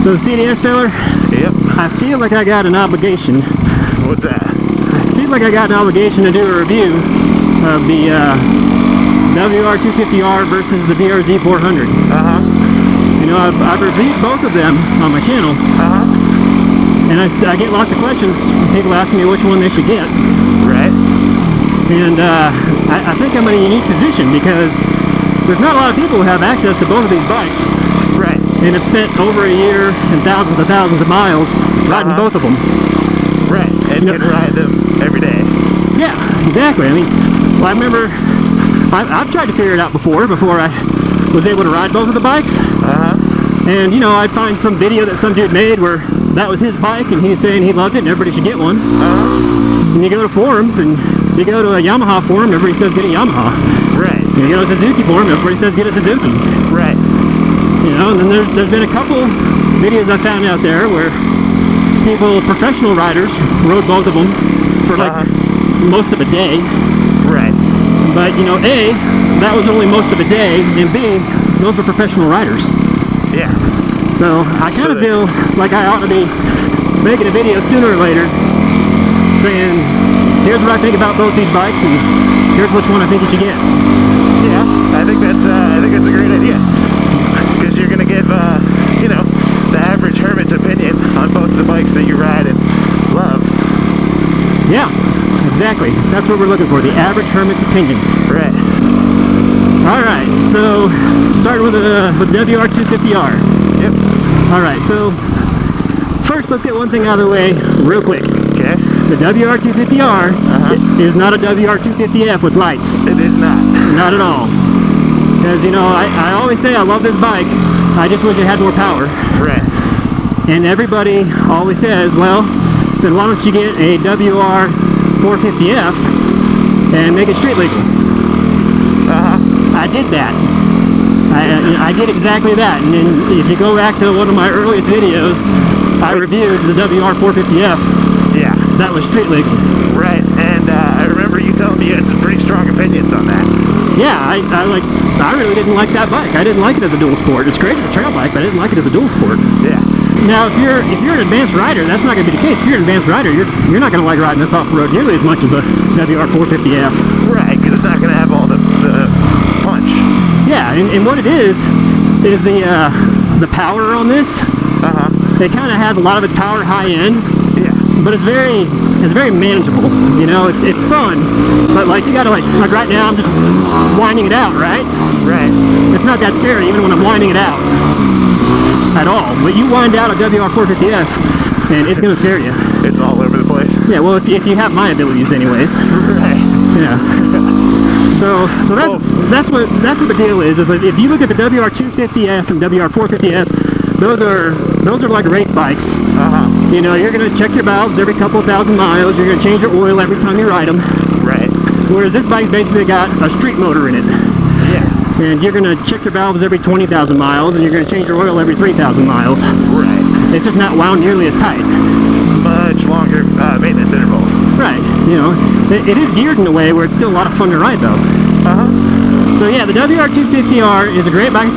So CDS feller? Yep. I feel like I got an obligation. What's that? I feel like I got an obligation to do a review of the WR250R versus the DRZ400. You know, I've reviewed both of them on my channel. And I get lots of questions. People ask me which one they should get. Right. And I think I'm in a unique position because there's not a lot of people who have access to both of these bikes. Right. And have spent over a year and thousands of miles riding both of them. Right. And you can ride them every day. Yeah, exactly. I mean, well, I remember I've tried to figure it out before I was able to ride both of the bikes. And you know, I'd find some video that some dude made where that was his bike and he's saying he loved it and everybody should get one. And you go to forums and you go to a Yamaha forum, everybody says get a Yamaha. Right. And you go to a Suzuki forum, everybody says get a Suzuki. Right. You know, and then there's been a couple videos I found out there where people, professional riders, rode both of them for like most of a day. Right. But you know, A, that was only most of a day, and B, those were professional riders. Yeah. So I kind of feel like I ought to be making a video sooner or later saying, here's what I think about both these bikes, and here's which one I think you should get. Yeah, I think that's a great idea. Because you're gonna give you know, the average hermit's opinion on both the bikes that you ride and love. Yeah, exactly. That's what we're looking for, the average hermit's opinion. Right. Alright, so starting with the WR250R. Yep. Alright, so first let's get one thing out of the way real quick. Okay. The WR250R is not a WR250F with lights. It is not. Not at all. Because, you know, I always say I love this bike, I just wish it had more power. Right. And everybody always says, well, then why don't you get a WR450F and make it street legal? I did that. I did exactly that. And then if you go back to one of my earliest videos, I reviewed the WR450F. Yeah. That was street legal. Right. And I remember you telling me you had some pretty strong opinions on that. Yeah, I really didn't like that bike. I didn't like it as a dual sport. It's great as a trail bike, but I didn't like it as a dual sport. Yeah. Now, if you're an advanced rider, that's not going to be the case. If you're an advanced rider, you're not going to like riding this off the road nearly as much as a WR450F. Right, because it's not going to have all the punch. Yeah, and what it is the power on this. It kind of has a lot of its power high end. Yeah. But it's very manageable. You know, it's fun, but like you gotta like right now I'm just winding it out, right? Right. It's not that scary even when I'm winding it out at all. But you wind out a WR450F and it's gonna scare you. It's all over the place. Yeah. Well, if you have my abilities, anyways. Right. Yeah. So that's what the deal is. Is like if you look at the WR250F and WR450F. Those are like race bikes. You know, you're gonna check your valves every couple thousand miles. You're gonna change your oil every time you ride them. Right. Whereas this bike's basically got a street motor in it. Yeah. And you're gonna check your valves every 20,000 miles, and you're gonna change your oil every 3,000 miles. Right. It's just not wound nearly as tight. Much longer maintenance interval. Right. You know, it is geared in a way where it's still a lot of fun to ride, though. So yeah, the WR250R is a great bike.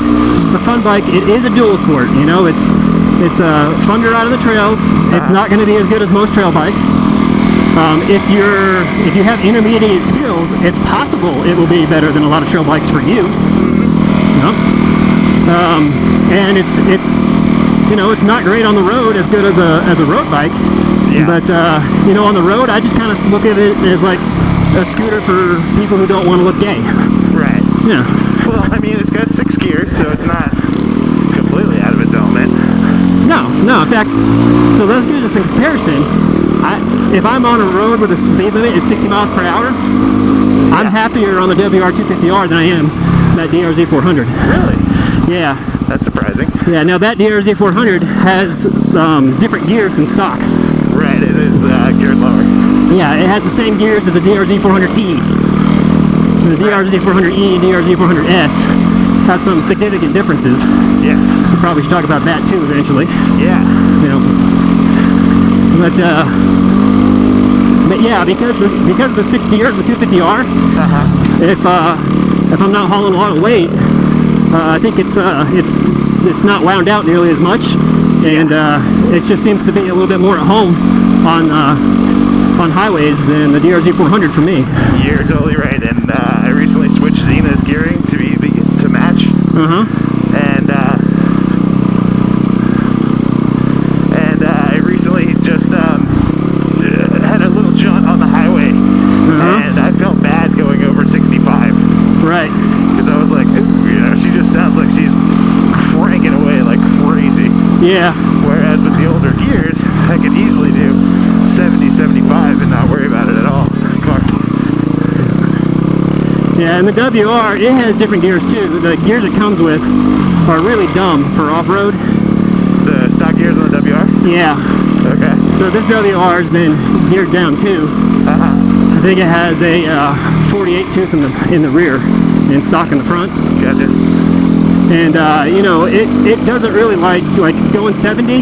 It's a fun bike. It is a dual sport. You know, it's fun to ride on the trails. It's not going to be as good as most trail bikes. If you have intermediate skills, it's possible it will be better than a lot of trail bikes for you. And it's you know, it's not great on the road as good as a road bike. Yeah. But you know, on the road, I just kind of look at it as like a scooter for people who don't want to look gay. Right. Yeah. Well, I mean, it's got 6 gears, so it's not completely out of its element. No. In fact, so let's do this in comparison. If I'm on a road where the speed limit is 60 miles per hour, I'm happier on the WR250R than I am that DRZ400. Really? Yeah. That's surprising. Yeah. Now that DRZ400 has different gears than stock. Right. It is geared lower. Yeah. It has the same gears as a DRZ400E. The DRZ400E and DRZ400S have some significant differences. Yes. We probably should talk about that too eventually. Yeah. You know. But yeah, because of the 6 gear of the 250R, if I'm not hauling a lot of weight, I think it's not wound out nearly as much. and it just seems to be a little bit more at home on highways than the DRZ400 for me. You're totally right, and I recently switched Zena's gearing to match. And I recently just had a little jaunt on the highway, and I felt bad going over 65. Right. Because I was like, she just sounds like she's cranking away like crazy. Yeah. Whereas with the older gears, I could easily do 70, 75 and not worry about it at all. Car. Yeah, and the WR, it has different gears too. The gears it comes with are really dumb for off-road. The stock gears on the WR? Yeah. Okay. So this WR has been geared down too. I think it has a 48 tooth in the rear and stock in the front. Gotcha. And you know, it doesn't really like going 70.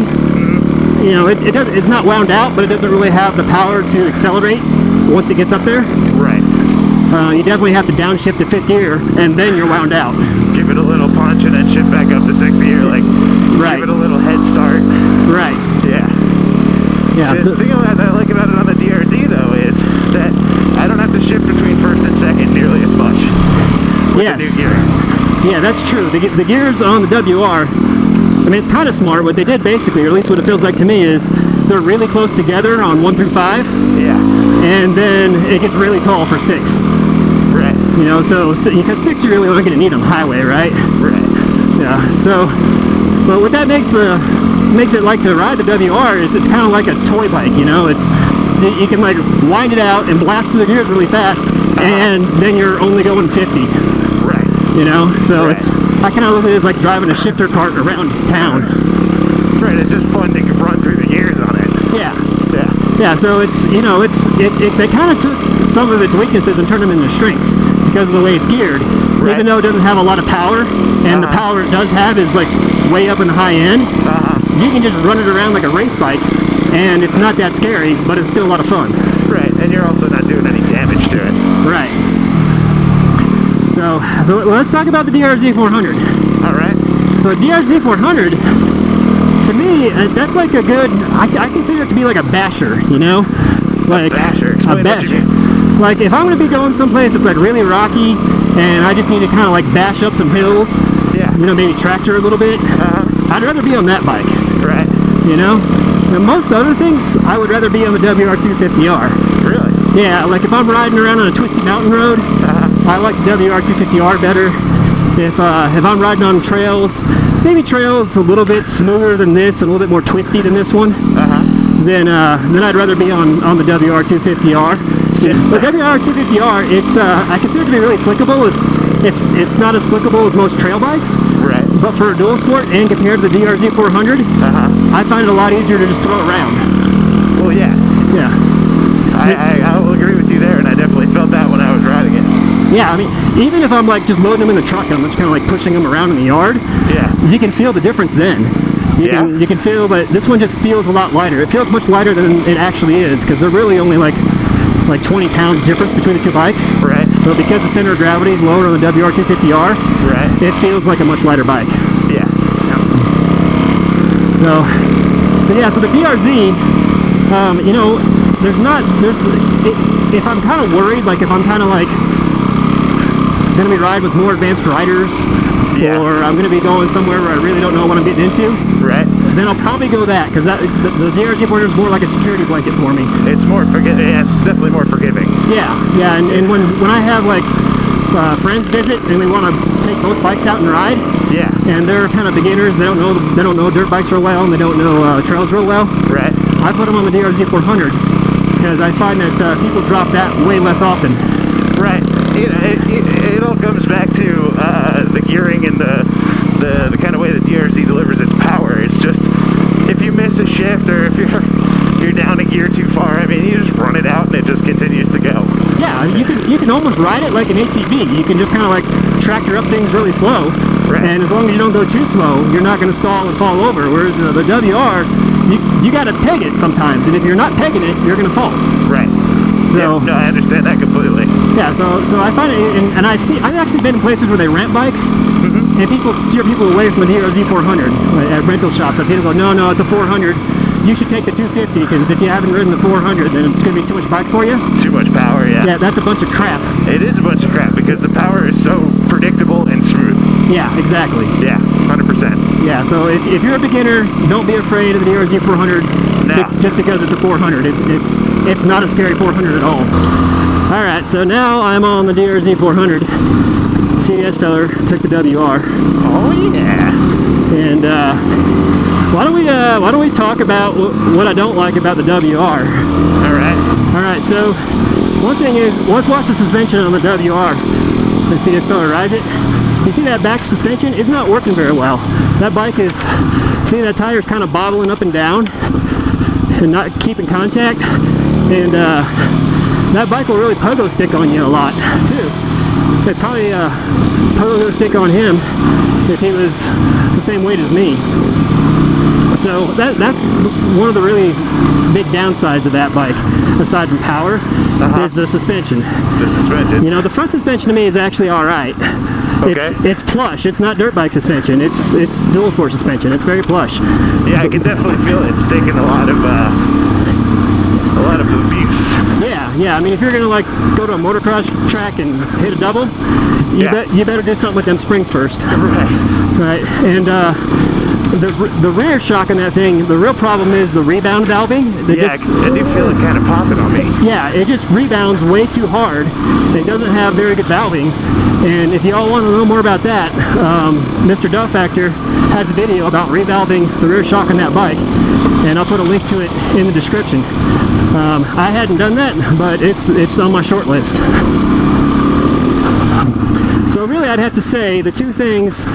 You know, it's not wound out, but it doesn't really have the power to accelerate once it gets up there. Right. You definitely have to downshift to 5th gear, and then you're wound out. Give it a little punch and then shift back up to 6th gear, like give it a little head start. Right. Yeah. Yeah. So the thing that I like about it on the DRZ though is that I don't have to shift between 1st and 2nd nearly as much with the new gearing. Yeah, that's true. The gears on the WR, I mean, it's kind of smart. What they did basically, or at least what it feels like to me, is they're really close together on 1 through 5. Yeah. And then it gets really tall for 6. Right. You know, so because 6 you're really only going to need on highway, right? Right. Yeah. So, but what that makes it like to ride the WR is it's kind of like a toy bike. You know, you can like wind it out and blast through the gears really fast, and then you're only going 50. Right. You know, so I kind of look at it as like driving a shifter cart around town. Right. It's just fun to run through the gears on it. Yeah. Yeah. Yeah, so it's, you know, they kind of took some of its weaknesses and turned them into strengths because of the way it's geared. Right. Even though it doesn't have a lot of power, and the power it does have is like way up in the high end, you can just run it around like a race bike, and it's not that scary, but it's still a lot of fun. Right, and you're also not doing any damage to it. Right. So let's talk about the DRZ400. All right. So the DRZ400, to me, that's like a good, I consider it to be like a basher, you know? Like a basher? Explain what you mean. Like if I'm going to be going someplace that's like really rocky and I just need to kind of like bash up some hills, you know, maybe tractor a little bit, I'd rather be on that bike. Right. You know? And most other things, I would rather be on the WR250R. Really? Yeah, like if I'm riding around on a twisty mountain road, I like the WR250R better. If I'm riding on trails, maybe trails a little bit smoother than this, and a little bit more twisty than this one, then I'd rather be on the WR250R. The WR250R, it's I consider it to be really flickable. It's not as flickable as most trail bikes, right? But for a dual sport and compared to the DRZ400, I find it a lot easier to just throw around. Well, yeah. I will agree with you there, and I definitely felt that when I was riding it. Yeah, I mean, even if I'm like just loading them in the truck and I'm just kind of like pushing them around in the yard, you can feel the difference then. You can feel that this one just feels a lot lighter. It feels much lighter than it actually is, because they're really only like 20 pounds difference between the two bikes. Right. But because the center of gravity is lower on the WR250R, it feels like a much lighter bike. Yeah. So the DRZ, you know, if I'm kind of worried, like if I'm kind of like going to be riding with more advanced riders, or I'm going to be going somewhere where I really don't know what I'm getting into, then I'll probably go that, because the DRZ400 is more like a security blanket for me. It's more forgiving. Yeah, it's definitely more forgiving. Yeah, and when I have like friends visit and we want to take both bikes out and ride, and they're kind of beginners, they don't know dirt bikes real well, and they don't know trails real well, I put them on the DRZ400, because I find that people drop that way less often. Right. It all comes back to the gearing and the kind of way the DRZ delivers its power. It's just, if you miss a shift or if you're down a gear too far, I mean, you just run it out and it just continues to go. Yeah, you can almost ride it like an ATV. You can just kind of like tractor up things really slow, and as long as you don't go too slow, you're not going to stall and fall over. Whereas the WR, you got to peg it sometimes, and if you're not pegging it, you're going to fall. Right. So no, I understand that completely. yeah, so I find it, and I've actually been in places where they rent bikes, and people steer people away from the DRZ400 at rental shops. I tell them, go, no, it's a 400. You should take the 250, because if you haven't ridden the 400, then it's going to be too much bike for you. Too much power, yeah. Yeah, that's a bunch of crap. It is a bunch of crap because the power is so predictable and smooth. Yeah, exactly. Yeah, 100%. Yeah, so if you're a beginner, don't be afraid of the DRZ400 just because it's a 400. It's not a scary 400 at all. All right, so now I'm on the DRZ400. CDS feller took the WR. Oh yeah. And why don't we talk about what I don't like about the WR? All right. So one thing is, let's watch the suspension on the WR. Let's see this fella rides it. You see that back suspension? It's not working very well. That bike is, see that tire's kind of bobbling up and down and not keeping contact. And that bike will really pogo stick on you a lot too. It'd probably pogo stick on him if he was the same weight as me. So that's one of the really big downsides of that bike, aside from power, is the suspension. The suspension. You know, the front suspension to me is actually all right. Okay. It's plush. It's not dirt bike suspension. It's dual sport suspension. It's very plush. Yeah, I can definitely feel it. It's taking a lot of abuse. Yeah. I mean, if you're gonna like go to a motocross track and hit a double, you better do something with them springs first. Right. And the rear shock on that thing, the real problem is the rebound valving. I do feel it kind of popping on me. Yeah, it just rebounds way too hard. It doesn't have very good valving. And if you all want to know more about that, MrDuhFactor has a video about revalving the rear shock on that bike, and I'll put a link to it in the description. I hadn't done that, but it's on my short list. So really, I'd have to say the two things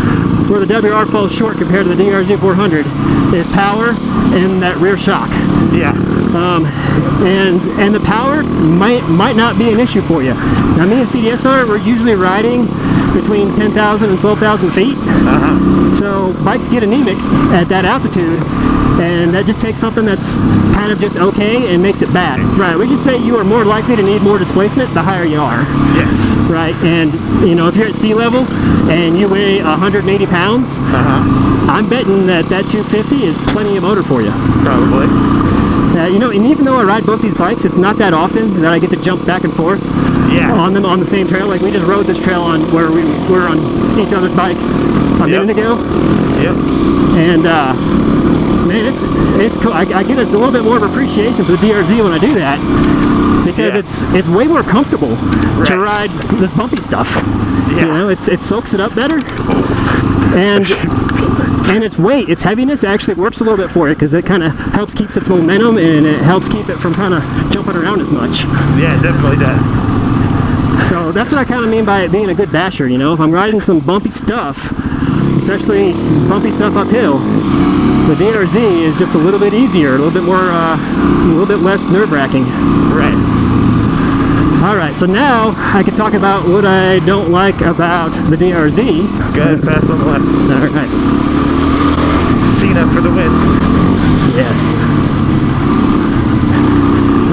where the WR falls short compared to the DRZ400 is power and that rear shock. Yeah. And the power might not be an issue for you. Now, me and CDS feller, we're usually riding between 10,000 and 12,000 feet. So bikes get anemic at that altitude, and that just takes something that's kind of just okay and makes it bad. Right, we should say you are more likely to need more displacement the higher you are. Yes. Right, and you know, if you're at sea level and you weigh 180 pounds, I'm betting that 250 is plenty of motor for you. Probably. You know, and even though I ride both these bikes, it's not that often that I get to jump back and forth on them on the same trail. Like we just rode this trail on where we were on each other's bike a minute ago. Yep. And man, it's cool. I get a little bit more of appreciation for the DRZ when I do that, because it's way more comfortable to ride this bumpy stuff. You know, it soaks it up better, and its weight, its heaviness actually works a little bit for it, because it kind of helps keep its momentum, and it helps keep it from kind of jumping around as much. Yeah, it definitely does. So that's what I kind of mean by it being a good basher. You know, if I'm riding some bumpy stuff, especially bumpy stuff uphill, the DRZ is just a little bit easier, a little bit more, a little bit less nerve-wracking. Right. All right, so now I can talk about what I don't like about the DRZ. Go ahead, pass on the left. All right. Cena for the win. Yes.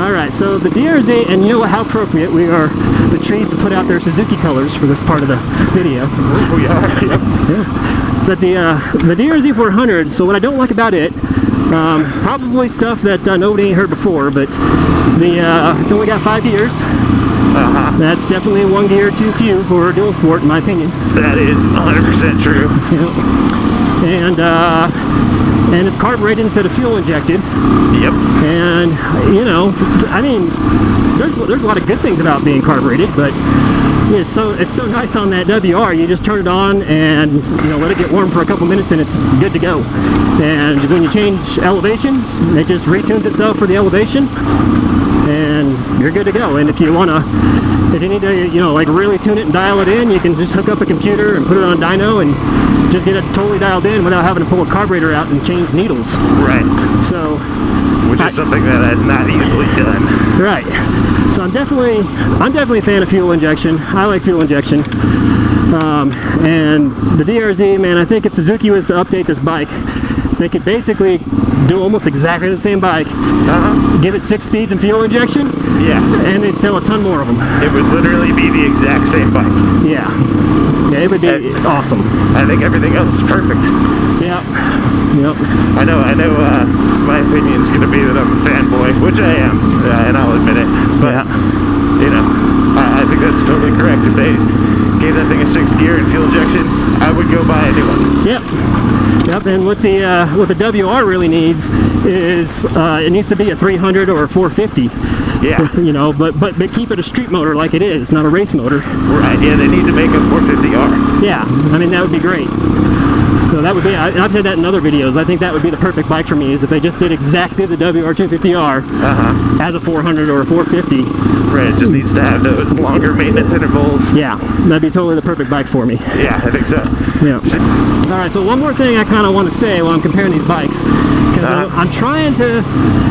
All right, so the DRZ, and you know how appropriate we are, the trees to put out their Suzuki colors for this part of the video. We are. Yep. Yeah. But the DRZ400, so what I don't like about it, probably stuff that nobody ain't heard before, but it's only got 5 gears. That's definitely one gear too few for dual sport, in my opinion. That is 100% true. Yep. And it's carbureted instead of fuel injected. Yep. And you know, I mean, there's a lot of good things about being carbureted, but it's so nice on that WR. You just turn it on and you know, let it get warm for a couple minutes, and it's good to go. And when you change elevations, it just retunes itself for the elevation, and you're good to go. And if you need to, you know, like really tune it and dial it in, you can just hook up a computer and put it on dyno and just get it totally dialed in without having to pull a carburetor out and change needles. Right. So, which is something that is not easily done. Right. So I'm definitely a fan of fuel injection. I like fuel injection. And the DRZ, man, I think if Suzuki was to update this bike, they could basically do almost exactly the same bike, give it 6 speeds and fuel injection, and they'd sell a ton more of them. It would literally be the exact same bike. Yeah, it would be awesome. I think everything else is perfect. Yep. I know. My opinion's gonna be that I'm a fanboy, which I am, and I'll admit it. But you know, I think that's totally correct. If they gave that thing a 6th gear and fuel injection, I would go buy a new one. Yep, and what the WR really needs is it needs to be a 300 or a 450. Yeah. You know, but keep it a street motor like it is, not a race motor. Right. Yeah, they need to make a 450R. Yeah, I mean that would be great. So that would be, I've said that in other videos, I think that would be the perfect bike for me, is if they just did exactly the WR250R as a 400 or a 450. Right, it just needs to have those longer maintenance intervals. Yeah, that'd be totally the perfect bike for me. Yeah, I think so. Yeah. Alright, so one more thing I kind of want to say while I'm comparing these bikes, because I'm trying to,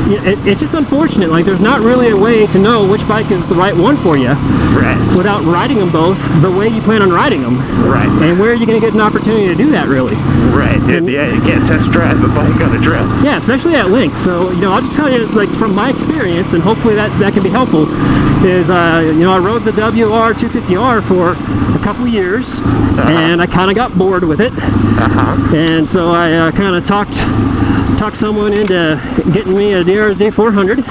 it's just unfortunate, like there's not really a way to know which bike is the right one for you. Right. Without riding them both the way you plan on riding them. Right. And where are you going to get an opportunity to do that, really? Right. Yeah, you can't test drive a bike on a trail. Yeah, especially at length. So, you know, I'll just tell you, like, from my experience, and hopefully that can be helpful, is, you know, I rode the WR250R for a couple years, and I kind of got bored with it. And so I kind of talked someone into getting me a DRZ400.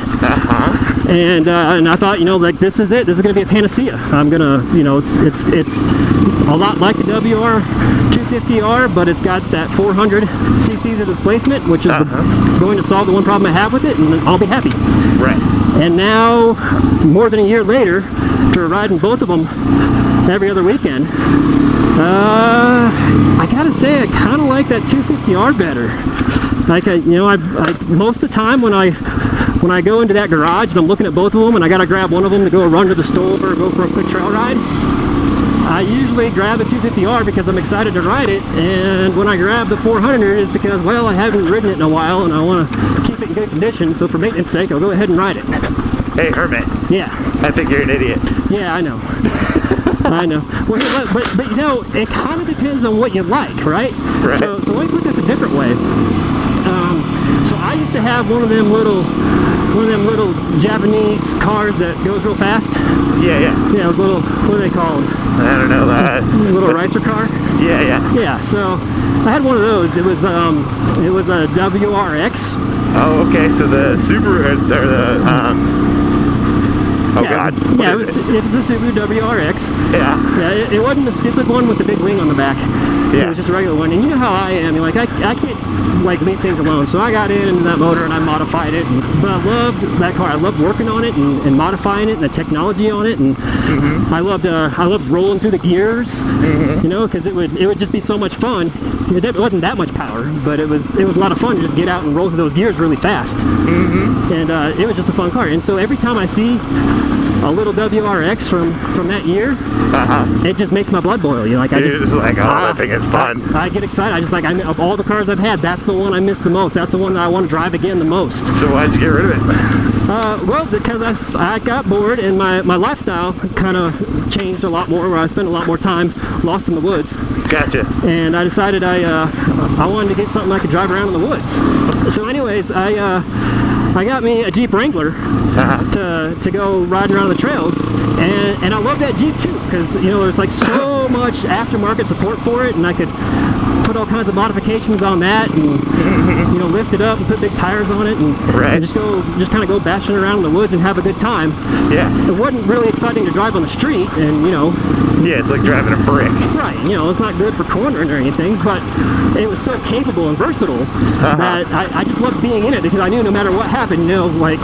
And I thought, you know, like, this is it. This is going to be a panacea. I'm going to, you know, it's a lot like the WR250R, but it's got that 400 cc's of displacement, which is going to solve the one problem I have with it, and I'll be happy. Right. And now, more than a year later, after riding both of them every other weekend, I gotta say I kind of like that 250R better. Like, you know, I most of the time when I go into that garage and I'm looking at both of them and I gotta grab one of them to go run to the store or go for a quick trail ride, I usually grab the 250R because I'm excited to ride it, and when I grab the 400 is because, well, I haven't ridden it in a while and I want to keep it in good condition, so for maintenance sake I'll go ahead and ride it. Hey, Hermit. Yeah. I think you're an idiot. Yeah, I know. I know. Well, but you know, it kind of depends on what you like, right? Right. So let me put this a different way. So I used to have one of them little Japanese cars that goes real fast. Yeah. Yeah, little, what do they call them? I don't know that. Little racer car. Yeah. Yeah. So I had one of those. It was a WRX. Oh, okay. So the Subaru or the God. Yeah, it was a Subaru WRX. Yeah. It wasn't the stupid one with the big wing on the back. Yeah. It was just a regular one. And you know how I am. Like, I can't, like, leave things alone. So I got into that motor and I modified it. But I loved that car. I loved working on it and modifying it and the technology on it. And I loved rolling through the gears. You know, because it would just be so much fun. It wasn't that much power, but it was a lot of fun to just get out and roll through those gears really fast. And it was just a fun car. And so every time I see a little WRX from that year, it just makes my blood boil. You know, like I just like, oh, that thing is fun. I get excited. I just like, of all the cars I've had, that's the one I miss the most. That's the one that I want to drive again the most. So why'd you get rid of it? Well, because I got bored and my lifestyle kind of changed a lot more, where I spent a lot more time lost in the woods. Gotcha. And I decided I wanted to get something I could drive around in the woods. So anyways, I got me a Jeep Wrangler to go riding around the trails, and I love that Jeep too, because, you know, there's like so much aftermarket support for it, and I could put all kinds of modifications on that, and you know, lift it up and put big tires on it, and just kind of go bashing around in the woods and have a good time. Yeah. It wasn't really exciting to drive on the street, and you know. Yeah, it's like driving a brick. Right. You know, it's not good for cornering or anything, but it was so capable and versatile that I just loved being in it, because I knew no matter what happened, you know, like,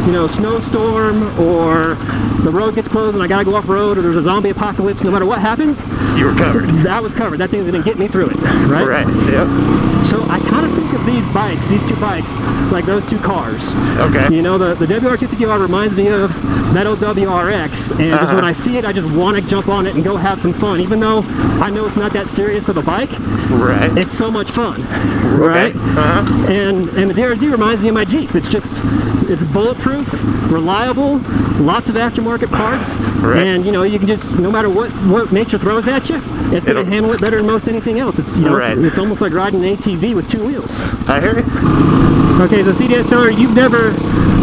you know, snowstorm or the road gets closed and I gotta go off road, or there's a zombie apocalypse, no matter what happens, you were covered. That was covered. That thing's gonna get me through it, right? Right. Yep. So I kind of think of these two bikes, like those two cars. Okay. You know, the WR250R reminds me of that old WRX, and just when I see it, I just want to jump on it and go have some fun, even though I know it's not that serious of a bike. Right. It's so much fun. Right. And the DRZ reminds me of my Jeep. It's bulletproof. bulletproof, reliable, lots of aftermarket parts, Right. and you know, you can just, no matter what nature throws at you, it's going to handle it better than most anything else. It's, you know, Right. it's almost like riding an ATV with 2 wheels. I hear you. Okay, so CDS Feller, you've never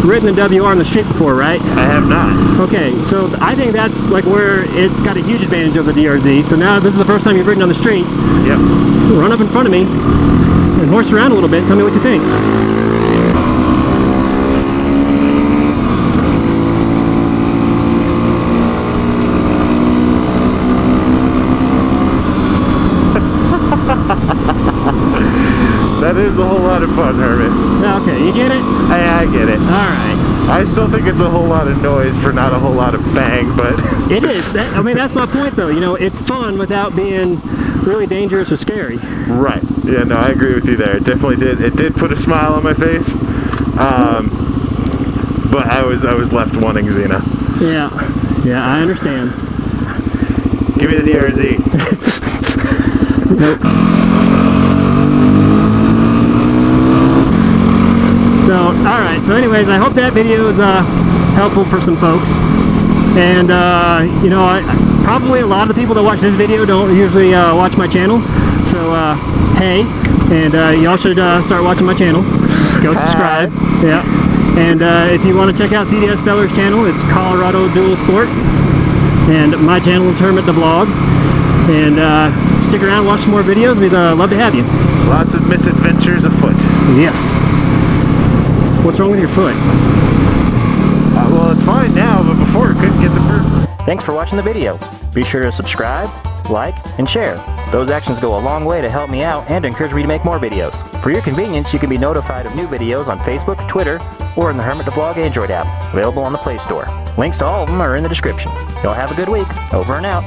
ridden a WR on the street before, right? I have not. Okay, so I think that's like where it's got a huge advantage over the DRZ. So now this is the first time you've ridden on the street. Yep. Run up in front of me and horse around a little bit and tell me what you think. That is a whole lot of fun, Hermit. Okay, you get it? I get it. Alright. I still think it's a whole lot of noise for not a whole lot of bang, but... It is. I mean, that's my point, though. You know, it's fun without being really dangerous or scary. Right. Yeah, no, I agree with you there. It definitely did. It did put a smile on my face. But I was left wanting Xena. Yeah. Yeah, I understand. Give me the DRZ. Nope. So, alright, so anyways, I hope that video is helpful for some folks. And, you know, probably a lot of the people that watch this video don't usually watch my channel. So, hey, and y'all should start watching my channel. Go subscribe. Yeah. And if you want to check out CDS Feller's channel, it's Colorado Dual Sport. And my channel is Hermit DaVlog. And stick around, watch some more videos. We'd love to have you. Lots of misadventures afoot. Yes. What's wrong with your foot? Well, it's fine now, but before it couldn't get the fruit. Thanks for watching the video. Be sure to subscribe, like, and share. Those actions go a long way to help me out and encourage me to make more videos. For your convenience, you can be notified of new videos on Facebook, Twitter, or in the Hermit DaVlog Android app, available on the Play Store. Links to all of them are in the description. Y'all have a good week. Over and out.